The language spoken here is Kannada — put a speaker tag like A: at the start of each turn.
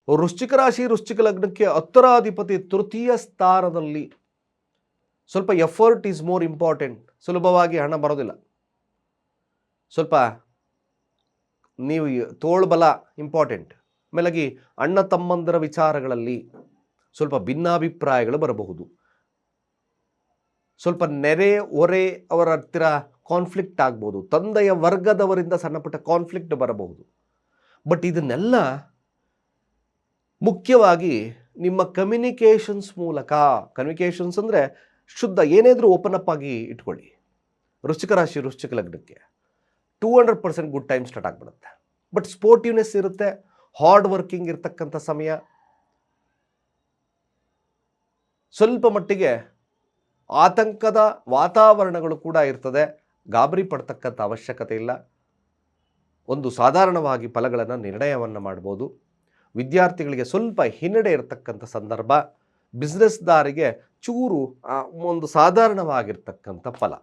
A: ವೃಶ್ಚಿಕ ರಾಶಿ ವೃಶ್ಚಿಕ ಲಗ್ನಕ್ಕೆ ಉತ್ತರಾಧಿಪತಿ ತೃತೀಯ ಸ್ಥಾನದಲ್ಲಿ. ಸ್ವಲ್ಪ ಎಫರ್ಟ್ ಈಸ್ ಮೋರ್ ಇಂಪಾರ್ಟೆಂಟ್. ಸುಲಭವಾಗಿ ಹಣ ಬರೋದಿಲ್ಲ. ಸ್ವಲ್ಪ ನೀವು ತೋಳ್ಬಲ ಇಂಪಾರ್ಟೆಂಟ್. ಆಮೇಲಾಗಿ ಅಣ್ಣ ತಮ್ಮಂದರ ವಿಚಾರಗಳಲ್ಲಿ ಸ್ವಲ್ಪ ಭಿನ್ನಾಭಿಪ್ರಾಯಗಳು ಬರಬಹುದು. ಸ್ವಲ್ಪ ನೆರೆ ಹೊರೆ ಅವರ ಹತ್ತಿರ ಕಾನ್ಫ್ಲಿಕ್ಟ್ ಆಗ್ಬೋದು. ತಂದೆಯ ವರ್ಗದವರಿಂದ ಸಣ್ಣ ಪುಟ್ಟ ಕಾನ್ಫ್ಲಿಕ್ಟ್ ಬರಬಹುದು. ಬಟ್ ಇದನ್ನೆಲ್ಲ ಮುಖ್ಯವಾಗಿ ನಿಮ್ಮ ಕಮ್ಯುನಿಕೇಷನ್ಸ್ ಮೂಲಕ, ಕಮ್ಯುನಿಕೇಷನ್ಸ್ ಅಂದರೆ ಶುದ್ಧ ಏನೇದರೂ ಓಪನ್ ಅಪ್ ಆಗಿ ಇಟ್ಕೊಳ್ಳಿ. ವೃಶ್ಚಿಕ ರಾಶಿ ವೃಶ್ಚಿಕ ಲಗ್ನಕ್ಕೆ 200% ಗುಡ್ ಟೈಮ್ ಸ್ಟಾರ್ಟ್ ಆಗಿಬಿಡುತ್ತೆ. ಬಟ್ ಸ್ಪೋರ್ಟಿವ್ನೆಸ್ ಇರುತ್ತೆ, ಹಾರ್ಡ್ ವರ್ಕಿಂಗ್ ಇರ್ತಕ್ಕಂಥ ಸಮಯ. ಸ್ವಲ್ಪ ಮಟ್ಟಿಗೆ ಆತಂಕದ ವಾತಾವರಣಗಳು ಕೂಡ ಇರ್ತದೆ. ಗಾಬರಿ ಪಡ್ತಕ್ಕಂಥ ಅವಶ್ಯಕತೆ ಇಲ್ಲ. ಒಂದು ಸಾಧಾರಣವಾಗಿ ಫಲಗಳನ್ನು ನಿರ್ಣಯವನ್ನು ಮಾಡ್ಬೋದು. ವಿದ್ಯಾರ್ಥಿಗಳಿಗೆ ಸ್ವಲ್ಪ ಹಿನ್ನಡೆ ಇರತಕ್ಕಂಥ ಸಂದರ್ಭ. ಬಿಸ್ನೆಸ್ದಾರಿಗೆ ಚೂರು ಒಂದು ಸಾಧಾರಣವಾಗಿರ್ತಕ್ಕಂಥ ಫಲ.